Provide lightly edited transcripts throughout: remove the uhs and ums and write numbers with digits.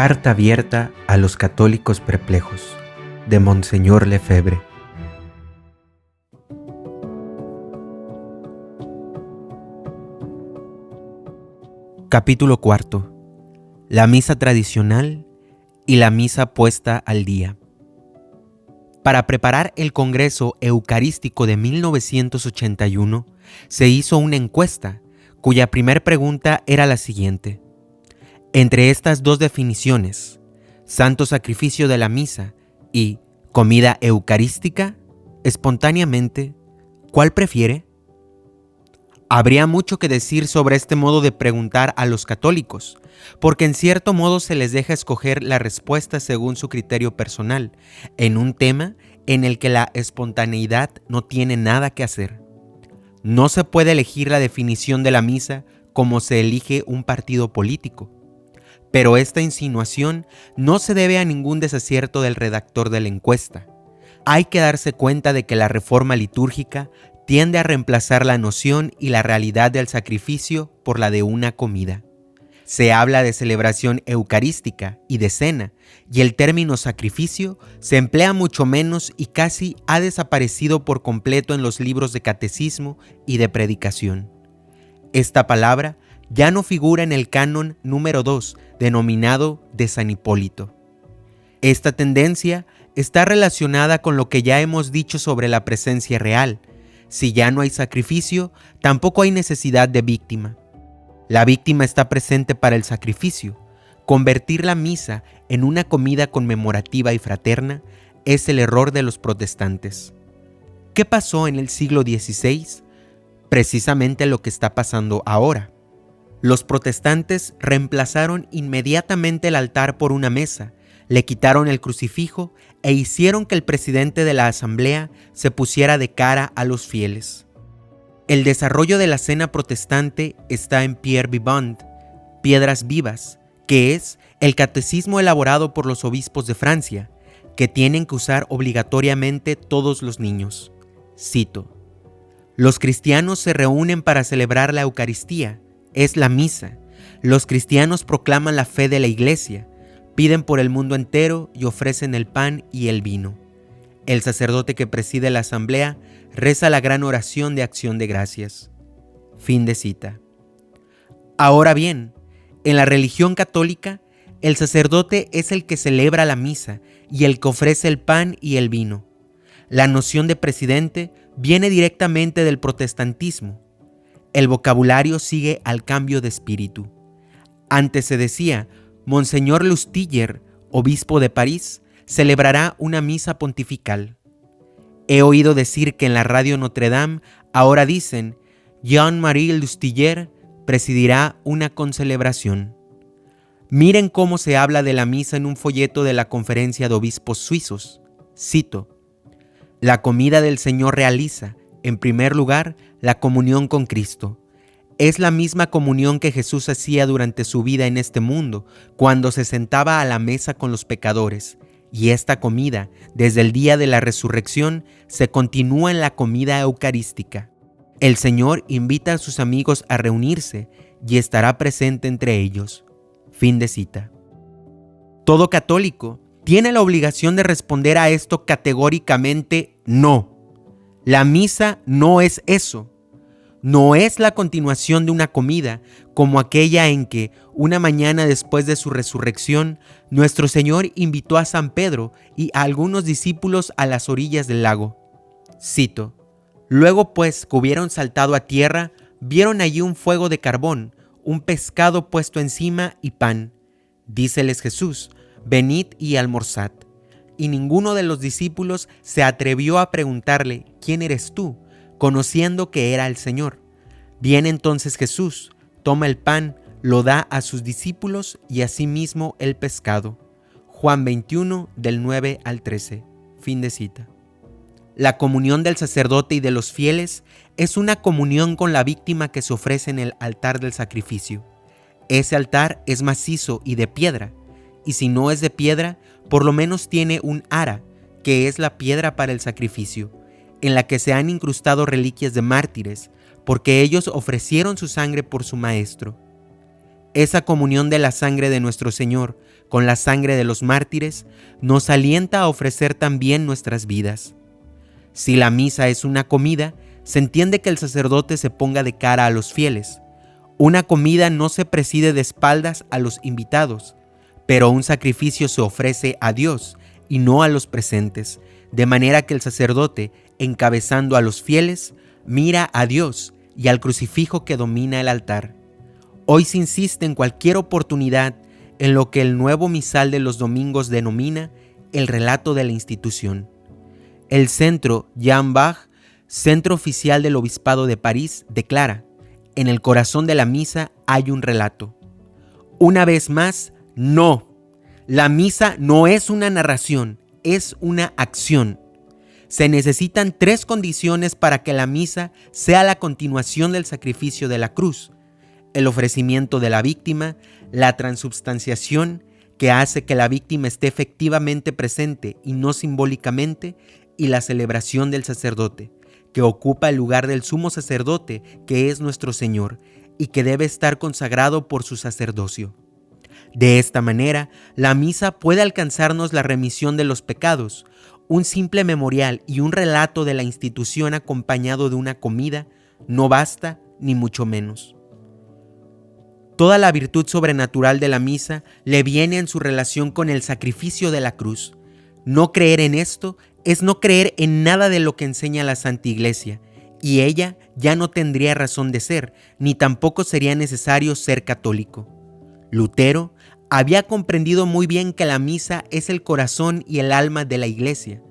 Carta abierta a los católicos perplejos, de Monseñor Lefebvre. Capítulo 4. La misa tradicional y la misa puesta al día. Para preparar el Congreso Eucarístico de 1981, se hizo una encuesta, cuya primer pregunta era la siguiente. Entre estas dos definiciones, santo sacrificio de la misa y comida eucarística, espontáneamente, ¿cuál prefiere? Habría mucho que decir sobre este modo de preguntar a los católicos, porque en cierto modo se les deja escoger la respuesta según su criterio personal, en un tema en el que la espontaneidad no tiene nada que hacer. No se puede elegir la definición de la misa como se elige un partido político. Pero esta insinuación no se debe a ningún desacierto del redactor de la encuesta. Hay que darse cuenta de que la reforma litúrgica tiende a reemplazar la noción y la realidad del sacrificio por la de una comida. Se habla de celebración eucarística y de cena, y el término sacrificio se emplea mucho menos y casi ha desaparecido por completo en los libros de catecismo y de predicación. Esta palabra ya no figura en el canon número 2, denominado de San Hipólito. Esta tendencia está relacionada con lo que ya hemos dicho sobre la presencia real. Si ya no hay sacrificio, tampoco hay necesidad de víctima. La víctima está presente para el sacrificio. Convertir la misa en una comida conmemorativa y fraterna es el error de los protestantes. ¿Qué pasó en el siglo XVI? Precisamente lo que está pasando ahora. Los protestantes reemplazaron inmediatamente el altar por una mesa, le quitaron el crucifijo e hicieron que el presidente de la asamblea se pusiera de cara a los fieles. El desarrollo de la cena protestante está en Pierre Vivant, Piedras Vivas, que es el catecismo elaborado por los obispos de Francia, que tienen que usar obligatoriamente todos los niños. Cito: los cristianos se reúnen para celebrar la Eucaristía, es la misa. Los cristianos proclaman la fe de la Iglesia, piden por el mundo entero y ofrecen el pan y el vino. El sacerdote que preside la asamblea reza la gran oración de acción de gracias. Fin de cita. Ahora bien, en la religión católica, el sacerdote es el que celebra la misa y el que ofrece el pan y el vino. La noción de presidente viene directamente del protestantismo. El vocabulario sigue al cambio de espíritu. Antes se decía, Monseñor Lustiller, obispo de París, celebrará una misa pontifical. He oído decir que en la radio Notre Dame ahora dicen, Jean-Marie Lustiller presidirá una concelebración. Miren cómo se habla de la misa en un folleto de la Conferencia de Obispos Suizos. Cito: la comida del Señor realiza, en primer lugar, la comunión con Cristo. Es la misma comunión que Jesús hacía durante su vida en este mundo, cuando se sentaba a la mesa con los pecadores. Y esta comida, desde el día de la resurrección, se continúa en la comida eucarística. El Señor invita a sus amigos a reunirse y estará presente entre ellos. Fin de cita. Todo católico tiene la obligación de responder a esto categóricamente no. La misa no es eso. No es la continuación de una comida como aquella en que, una mañana después de su resurrección, nuestro Señor invitó a San Pedro y a algunos discípulos a las orillas del lago. Cito: luego pues que hubieron saltado a tierra, vieron allí un fuego de carbón, un pescado puesto encima y pan. Díceles Jesús: venid y almorzad. Y ninguno de los discípulos se atrevió a preguntarle: ¿quién eres tú?, conociendo que era el Señor. Viene entonces Jesús, toma el pan, lo da a sus discípulos y asimismo el pescado. Juan 21, del 9 al 13. Fin de cita. La comunión del sacerdote y de los fieles es una comunión con la víctima que se ofrece en el altar del sacrificio. Ese altar es macizo y de piedra, y si no es de piedra, por lo menos tiene un ara, que es la piedra para el sacrificio, en la que se han incrustado reliquias de mártires, porque ellos ofrecieron su sangre por su Maestro. Esa comunión de la sangre de nuestro Señor con la sangre de los mártires, nos alienta a ofrecer también nuestras vidas. Si la misa es una comida, se entiende que el sacerdote se ponga de cara a los fieles. Una comida no se preside de espaldas a los invitados, pero un sacrificio se ofrece a Dios y no a los presentes, de manera que el sacerdote, encabezando a los fieles, mira a Dios y al crucifijo que domina el altar. Hoy se insiste en cualquier oportunidad en lo que el nuevo misal de los domingos denomina el relato de la institución. El centro Jean Bach, centro oficial del Obispado de París, declara: en el corazón de la misa hay un relato. Una vez más, no. La misa no es una narración, es una acción. Se necesitan 3 condiciones para que la misa sea la continuación del sacrificio de la cruz: el ofrecimiento de la víctima, la transubstanciación, que hace que la víctima esté efectivamente presente y no simbólicamente, y la celebración del sacerdote, que ocupa el lugar del sumo sacerdote, que es nuestro Señor, y que debe estar consagrado por su sacerdocio. De esta manera, la misa puede alcanzarnos la remisión de los pecados. Un simple memorial y un relato de la institución acompañado de una comida no basta, ni mucho menos. Toda la virtud sobrenatural de la misa le viene en su relación con el sacrificio de la cruz. No creer en esto es no creer en nada de lo que enseña la Santa Iglesia, y ella ya no tendría razón de ser, ni tampoco sería necesario ser católico. Lutero había comprendido muy bien que la misa es el corazón y el alma de la Iglesia.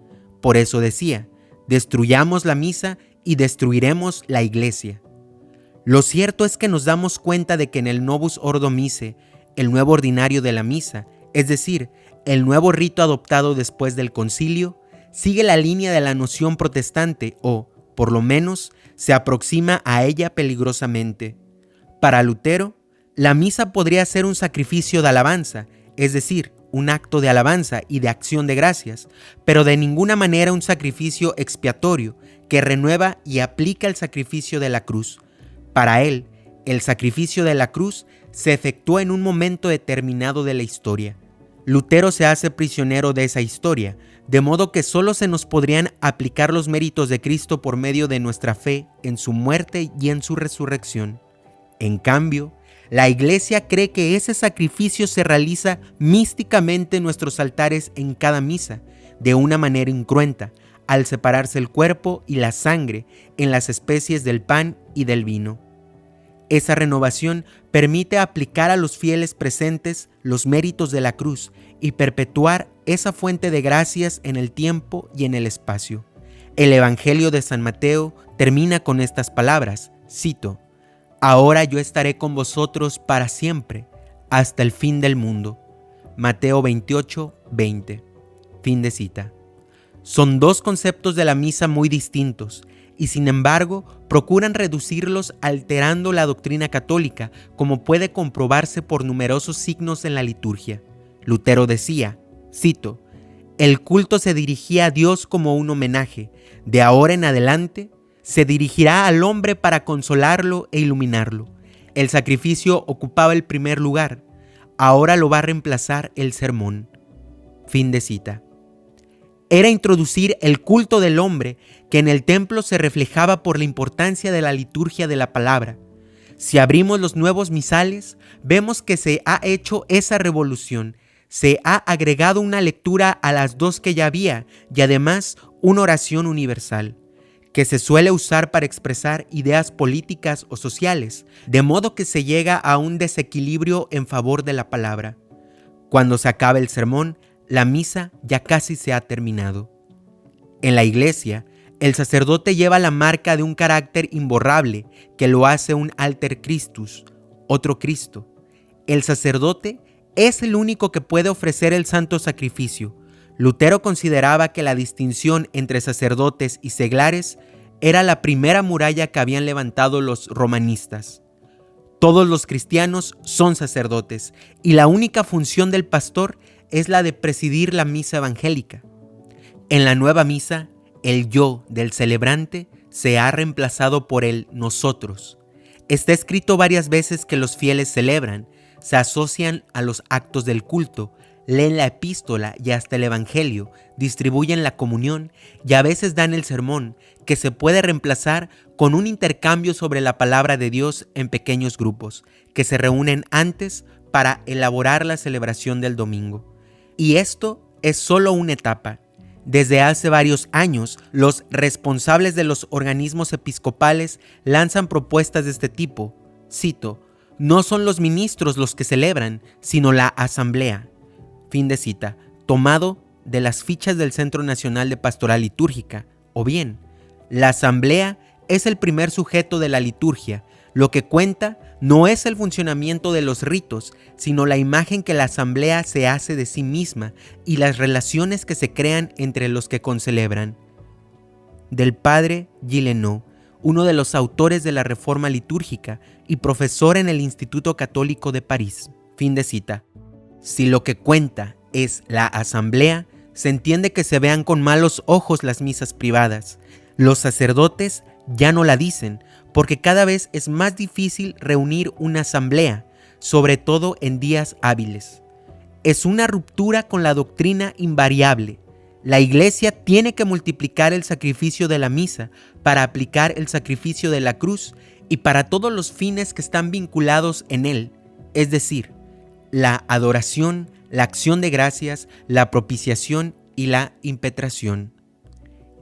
Por eso decía: destruyamos la misa y destruiremos la Iglesia. Lo cierto es que nos damos cuenta de que en el Novus Ordo Missae, el nuevo ordinario de la misa, es decir, el nuevo rito adoptado después del concilio, sigue la línea de la noción protestante o, por lo menos, se aproxima a ella peligrosamente. Para Lutero, la misa podría ser un sacrificio de alabanza, es decir, un acto de alabanza y de acción de gracias, pero de ninguna manera un sacrificio expiatorio que renueva y aplica el sacrificio de la cruz. Para él, el sacrificio de la cruz se efectúa en un momento determinado de la historia. Lutero se hace prisionero de esa historia, de modo que solo se nos podrían aplicar los méritos de Cristo por medio de nuestra fe en su muerte y en su resurrección. En cambio, la Iglesia cree que ese sacrificio se realiza místicamente en nuestros altares en cada misa, de una manera incruenta, al separarse el cuerpo y la sangre en las especies del pan y del vino. Esa renovación permite aplicar a los fieles presentes los méritos de la cruz y perpetuar esa fuente de gracias en el tiempo y en el espacio. El Evangelio de San Mateo termina con estas palabras, cito: «Ahora yo estaré con vosotros para siempre, hasta el fin del mundo». Mateo 28, 20. Fin de cita. Son 2 conceptos de la misa muy distintos, y sin embargo procuran reducirlos alterando la doctrina católica, como puede comprobarse por numerosos signos en la liturgia. Lutero decía, cito: «El culto se dirigía a Dios como un homenaje. De ahora en adelante se dirigirá al hombre para consolarlo e iluminarlo. El sacrificio ocupaba el primer lugar. Ahora lo va a reemplazar el sermón». Fin de cita. Era introducir el culto del hombre que en el templo se reflejaba por la importancia de la liturgia de la palabra. Si abrimos los nuevos misales, vemos que se ha hecho esa revolución. Se ha agregado una lectura a las 2 que ya había y además una oración universal, que se suele usar para expresar ideas políticas o sociales, de modo que se llega a un desequilibrio en favor de la palabra. Cuando se acaba el sermón, la misa ya casi se ha terminado. En la Iglesia, el sacerdote lleva la marca de un carácter imborrable que lo hace un alter Christus, otro Cristo. El sacerdote es el único que puede ofrecer el santo sacrificio. Lutero consideraba que la distinción entre sacerdotes y seglares era la primera muralla que habían levantado los romanistas. Todos los cristianos son sacerdotes y la única función del pastor es la de presidir la misa evangélica. En la nueva misa, el yo del celebrante se ha reemplazado por el nosotros. Está escrito varias veces que los fieles celebran, se asocian a los actos del culto, leen la epístola y hasta el evangelio, distribuyen la comunión y a veces dan el sermón, que se puede reemplazar con un intercambio sobre la palabra de Dios en pequeños grupos, que se reúnen antes para elaborar la celebración del domingo. Y esto es solo una etapa. Desde hace varios años, los responsables de los organismos episcopales lanzan propuestas de este tipo. Cito: no son los ministros los que celebran, sino la asamblea. Fin de cita, tomado de las fichas del Centro Nacional de Pastoral Litúrgica. O bien, la asamblea es el primer sujeto de la liturgia. Lo que cuenta no es el funcionamiento de los ritos, sino la imagen que la asamblea se hace de sí misma y las relaciones que se crean entre los que concelebran. Del padre Gileno, uno de los autores de la Reforma Litúrgica y profesor en el Instituto Católico de París. Fin de cita. Si lo que cuenta es la asamblea, se entiende que se vean con malos ojos las misas privadas. Los sacerdotes ya no la dicen, porque cada vez es más difícil reunir una asamblea, sobre todo en días hábiles. Es una ruptura con la doctrina invariable. La Iglesia tiene que multiplicar el sacrificio de la misa para aplicar el sacrificio de la cruz y para todos los fines que están vinculados en él, es decir, la adoración, la acción de gracias, la propiciación y la impetración.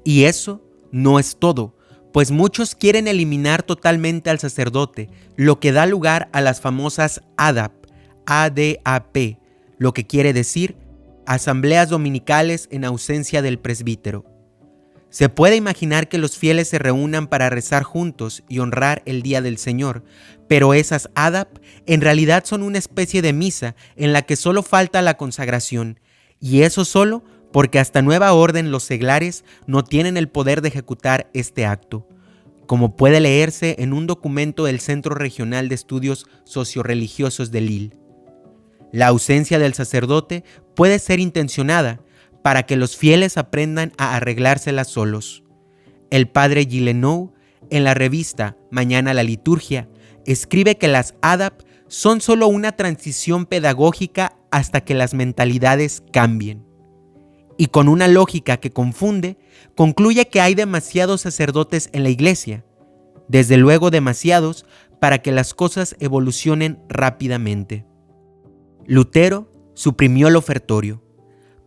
Y eso no es todo, pues muchos quieren eliminar totalmente al sacerdote, lo que da lugar a las famosas ADAP, ADAP, lo que quiere decir asambleas dominicales en ausencia del presbítero. Se puede imaginar que los fieles se reúnan para rezar juntos y honrar el Día del Señor, pero esas ADAP en realidad son una especie de misa en la que solo falta la consagración, y eso solo porque hasta nueva orden los seglares no tienen el poder de ejecutar este acto, como puede leerse en un documento del Centro Regional de Estudios Socioreligiosos de Lille. La ausencia del sacerdote puede ser intencionada para que los fieles aprendan a arreglárselas solos. El padre Gileno, en la revista Mañana la Liturgia, escribe que las ADAP son solo una transición pedagógica hasta que las mentalidades cambien. Y con una lógica que confunde, concluye que hay demasiados sacerdotes en la Iglesia, desde luego demasiados para que las cosas evolucionen rápidamente. Lutero suprimió el ofertorio.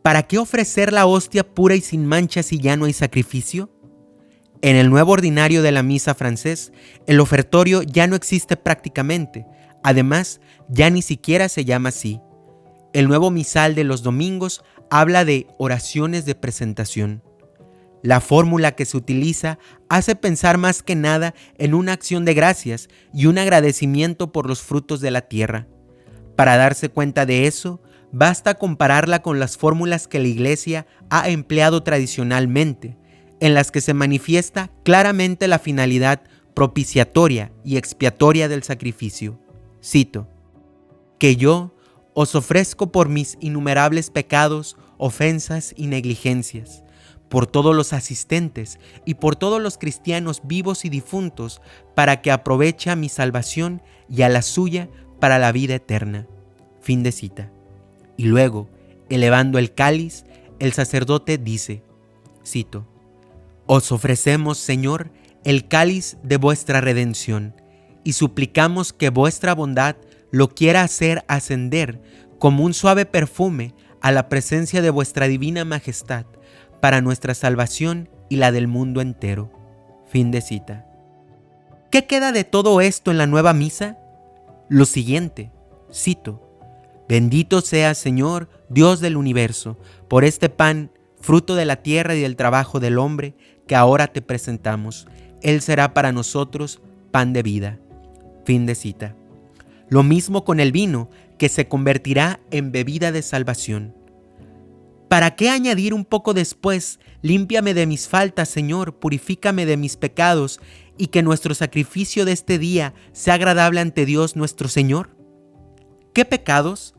¿Para qué ofrecer la hostia pura y sin mancha si ya no hay sacrificio? En el nuevo ordinario de la misa francés, el ofertorio ya no existe prácticamente. Además, ya ni siquiera se llama así. El nuevo misal de los domingos habla de oraciones de presentación. La fórmula que se utiliza hace pensar más que nada en una acción de gracias y un agradecimiento por los frutos de la tierra. Para darse cuenta de eso, basta compararla con las fórmulas que la Iglesia ha empleado tradicionalmente, en las que se manifiesta claramente la finalidad propiciatoria y expiatoria del sacrificio. Cito: que yo os ofrezco por mis innumerables pecados, ofensas y negligencias, por todos los asistentes y por todos los cristianos vivos y difuntos, para que aproveche a mi salvación y a la suya para la vida eterna. Fin de cita. Y luego, elevando el cáliz, el sacerdote dice, cito: os ofrecemos, Señor, el cáliz de vuestra redención, y suplicamos que vuestra bondad lo quiera hacer ascender como un suave perfume a la presencia de vuestra divina majestad, para nuestra salvación y la del mundo entero. Fin de cita. ¿Qué queda de todo esto en la nueva misa? Lo siguiente, cito: bendito seas, Señor, Dios del universo, por este pan, fruto de la tierra y del trabajo del hombre, que ahora te presentamos. Él será para nosotros pan de vida. Fin de cita. Lo mismo con el vino, que se convertirá en bebida de salvación. ¿Para qué añadir un poco después, límpiame de mis faltas, Señor, purifícame de mis pecados, y que nuestro sacrificio de este día sea agradable ante Dios nuestro Señor? ¿Qué pecados?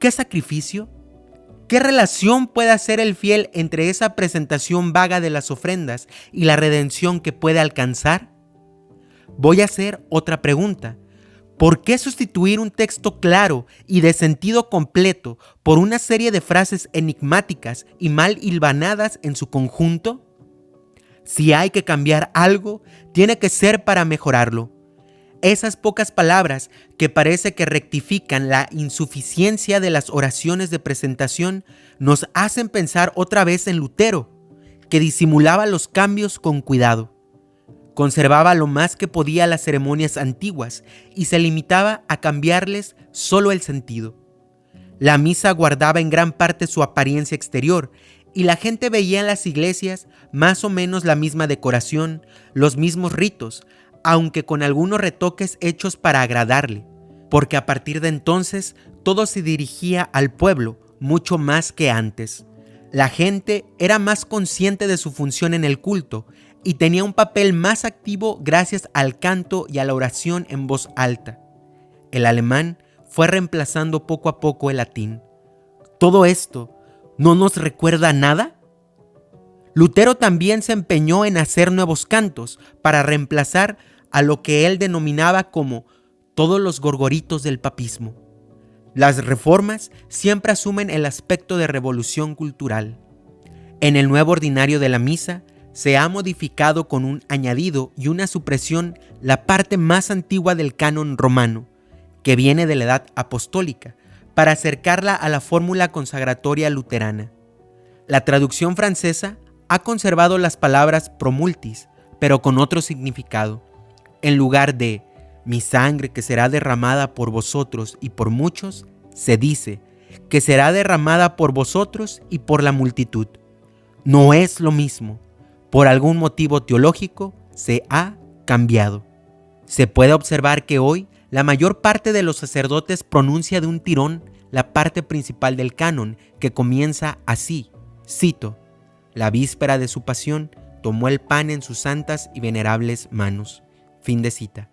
¿Qué sacrificio? ¿Qué relación puede hacer el fiel entre esa presentación vaga de las ofrendas y la redención que puede alcanzar? Voy a hacer otra pregunta. ¿Por qué sustituir un texto claro y de sentido completo por una serie de frases enigmáticas y mal hilvanadas en su conjunto? Si hay que cambiar algo, tiene que ser para mejorarlo. Esas pocas palabras que parece que rectifican la insuficiencia de las oraciones de presentación nos hacen pensar otra vez en Lutero, que disimulaba los cambios con cuidado. Conservaba lo más que podía las ceremonias antiguas y se limitaba a cambiarles solo el sentido. La misa guardaba en gran parte su apariencia exterior y la gente veía en las iglesias más o menos la misma decoración, los mismos ritos, aunque con algunos retoques hechos para agradarle, porque a partir de entonces todo se dirigía al pueblo mucho más que antes. La gente era más consciente de su función en el culto y tenía un papel más activo gracias al canto y a la oración en voz alta. El alemán fue reemplazando poco a poco el latín. ¿Todo esto no nos recuerda nada? Lutero también se empeñó en hacer nuevos cantos para reemplazar a lo que él denominaba como todos los gorgoritos del papismo. Las reformas siempre asumen el aspecto de revolución cultural. En el nuevo ordinario de la misa se ha modificado con un añadido y una supresión la parte más antigua del canon romano, que viene de la edad apostólica, para acercarla a la fórmula consagratoria luterana. La traducción francesa ha conservado las palabras promultis, pero con otro significado. En lugar de mi sangre que será derramada por vosotros y por muchos, se dice que será derramada por vosotros y por la multitud. No es lo mismo. Por algún motivo teológico se ha cambiado. Se puede observar que hoy la mayor parte de los sacerdotes pronuncia de un tirón la parte principal del canon, que comienza así, cito: la víspera de su pasión tomó el pan en sus santas y venerables manos. Fin de cita.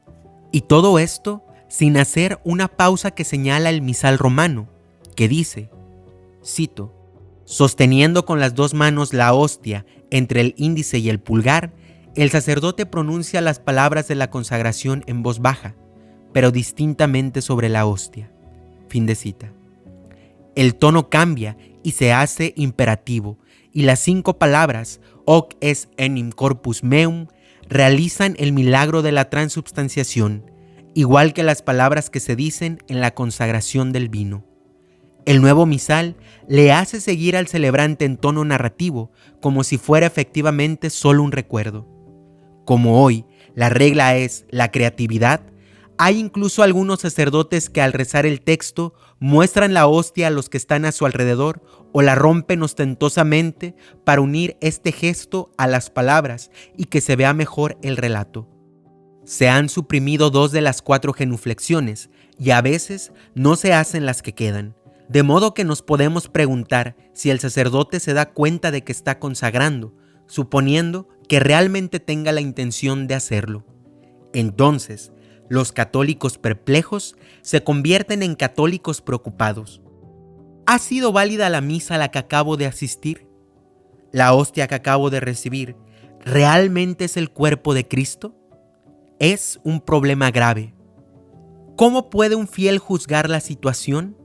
Y todo esto sin hacer una pausa que señala el misal romano, que dice, cito: sosteniendo con las dos manos la hostia entre el índice y el pulgar, el sacerdote pronuncia las palabras de la consagración en voz baja, pero distintamente sobre la hostia. Fin de cita. El tono cambia y se hace imperativo, y las 5 palabras hoc es enim corpus meum realizan el milagro de la transubstanciación, igual que las palabras que se dicen en la consagración del vino. El nuevo misal le hace seguir al celebrante en tono narrativo, como si fuera efectivamente solo un recuerdo. Como hoy la regla es la creatividad, hay incluso algunos sacerdotes que al rezar el texto muestran la hostia a los que están a su alrededor o la rompen ostentosamente para unir este gesto a las palabras y que se vea mejor el relato. Se han suprimido 2 de las 4 genuflexiones y a veces no se hacen las que quedan, de modo que nos podemos preguntar si el sacerdote se da cuenta de que está consagrando, suponiendo que realmente tenga la intención de hacerlo. Entonces, los católicos perplejos se convierten en católicos preocupados. ¿Ha sido válida la misa a la que acabo de asistir? ¿La hostia que acabo de recibir realmente es el cuerpo de Cristo? Es un problema grave. ¿Cómo puede un fiel juzgar la situación?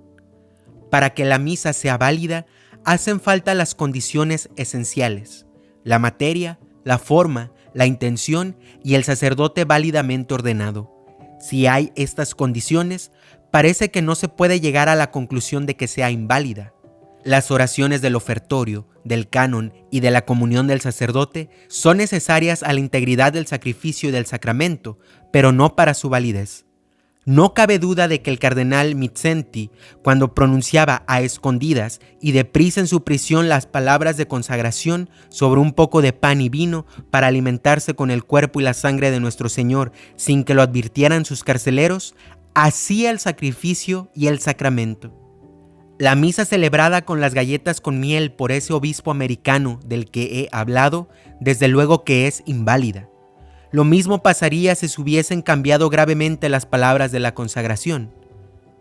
Para que la misa sea válida, hacen falta las condiciones esenciales: la materia, la forma, la intención y el sacerdote válidamente ordenado. Si hay estas condiciones, parece que no se puede llegar a la conclusión de que sea inválida. Las oraciones del ofertorio, del canon y de la comunión del sacerdote son necesarias a la integridad del sacrificio y del sacramento, pero no para su validez. No cabe duda de que el cardenal Mindszenty, cuando pronunciaba a escondidas y deprisa en su prisión las palabras de consagración sobre un poco de pan y vino para alimentarse con el cuerpo y la sangre de nuestro Señor sin que lo advirtieran sus carceleros, hacía el sacrificio y el sacramento. La misa celebrada con las galletas con miel por ese obispo americano del que he hablado, desde luego que es inválida. Lo mismo pasaría si se hubiesen cambiado gravemente las palabras de la consagración.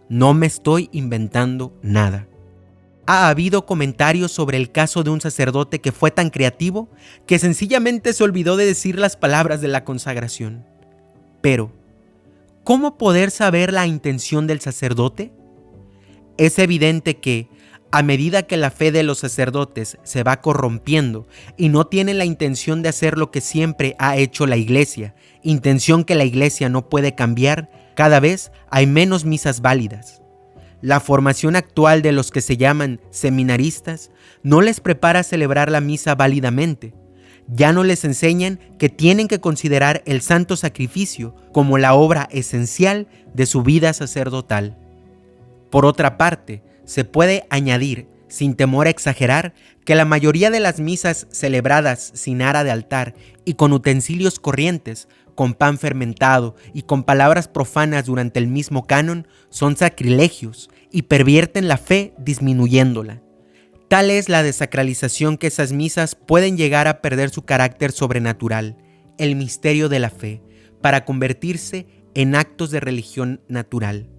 No me estoy inventando nada. Ha habido comentarios sobre el caso de un sacerdote que fue tan creativo que sencillamente se olvidó de decir las palabras de la consagración. Pero, ¿cómo poder saber la intención del sacerdote? Es evidente que, a medida que la fe de los sacerdotes se va corrompiendo y no tienen la intención de hacer lo que siempre ha hecho la Iglesia, intención que la Iglesia no puede cambiar, cada vez hay menos misas válidas. La formación actual de los que se llaman seminaristas no les prepara a celebrar la misa válidamente. Ya no les enseñan que tienen que considerar el santo sacrificio como la obra esencial de su vida sacerdotal. Por otra parte, se puede añadir, sin temor a exagerar, que la mayoría de las misas celebradas sin ara de altar y con utensilios corrientes, con pan fermentado y con palabras profanas durante el mismo canon, son sacrilegios y pervierten la fe disminuyéndola. Tal es la desacralización que esas misas pueden llegar a perder su carácter sobrenatural, el misterio de la fe, para convertirse en actos de religión natural.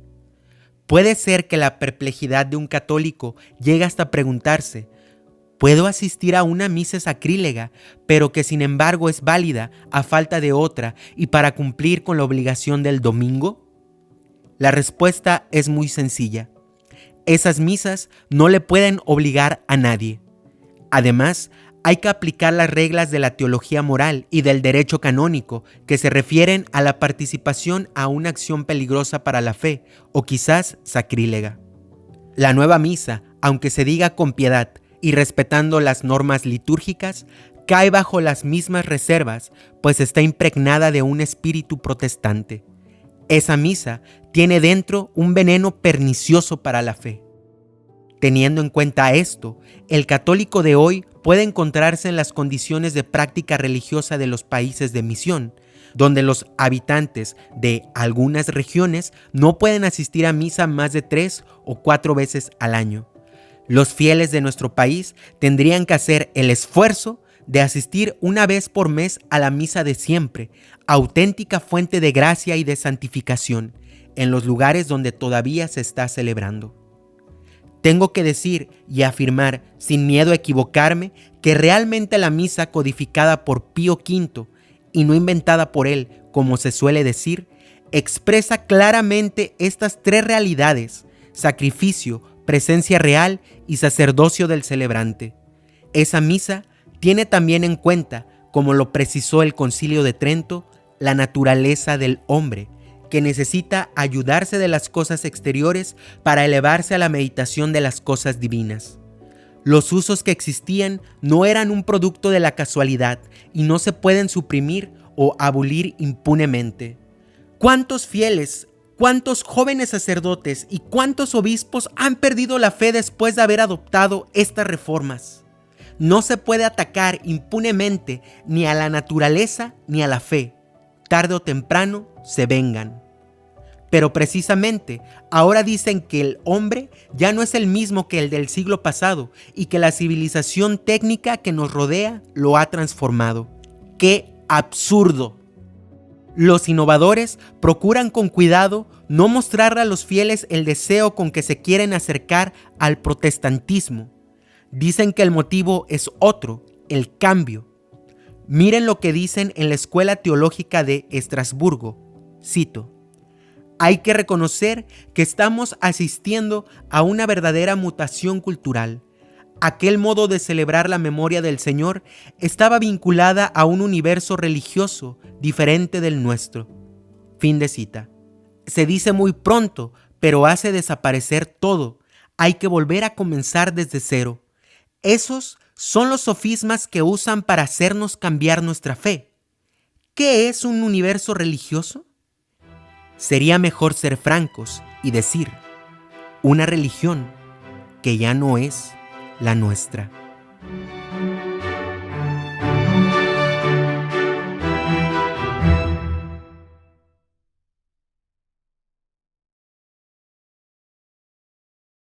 Puede ser que la perplejidad de un católico llegue hasta preguntarse: ¿puedo asistir a una misa sacrílega, pero que sin embargo es válida a falta de otra y para cumplir con la obligación del domingo? La respuesta es muy sencilla. Esas misas no le pueden obligar a nadie. Además, hay que aplicar las reglas de la teología moral y del derecho canónico que se refieren a la participación a una acción peligrosa para la fe o quizás sacrílega. La nueva misa, aunque se diga con piedad y respetando las normas litúrgicas, cae bajo las mismas reservas, pues está impregnada de un espíritu protestante. Esa misa tiene dentro un veneno pernicioso para la fe. Teniendo en cuenta esto, el católico de hoy puede encontrarse en las condiciones de práctica religiosa de los países de misión, donde los habitantes de algunas regiones no pueden asistir a misa más de 3 o 4 veces al año. Los fieles de nuestro país tendrían que hacer el esfuerzo de asistir una vez por mes a la misa de siempre, auténtica fuente de gracia y de santificación, en los lugares donde todavía se está celebrando. Tengo que decir y afirmar, sin miedo a equivocarme, que realmente la misa codificada por Pío V, y no inventada por él, como se suele decir, expresa claramente estas 3 realidades: sacrificio, presencia real y sacerdocio del celebrante. Esa misa tiene también en cuenta, como lo precisó el Concilio de Trento, la naturaleza del hombre, que necesita ayudarse de las cosas exteriores para elevarse a la meditación de las cosas divinas. Los usos que existían no eran un producto de la casualidad y no se pueden suprimir o abolir impunemente. ¿Cuántos fieles, cuántos jóvenes sacerdotes y cuántos obispos han perdido la fe después de haber adoptado estas reformas? No se puede atacar impunemente ni a la naturaleza ni a la fe. Tarde o temprano se vengan. Pero precisamente ahora dicen que el hombre ya no es el mismo que el del siglo pasado y que la civilización técnica que nos rodea lo ha transformado. ¡Qué absurdo! Los innovadores procuran con cuidado no mostrar a los fieles el deseo con que se quieren acercar al protestantismo. Dicen que el motivo es otro, el cambio. Miren lo que dicen en la Escuela Teológica de Estrasburgo. Cito: hay que reconocer que estamos asistiendo a una verdadera mutación cultural. Aquel modo de celebrar la memoria del Señor estaba vinculada a un universo religioso diferente del nuestro. Fin de cita. Se dice muy pronto, pero hace desaparecer todo. Hay que volver a comenzar desde cero. Esos son los sofismas que usan para hacernos cambiar nuestra fe. ¿Qué es un universo religioso? Sería mejor ser francos y decir: una religión que ya no es la nuestra.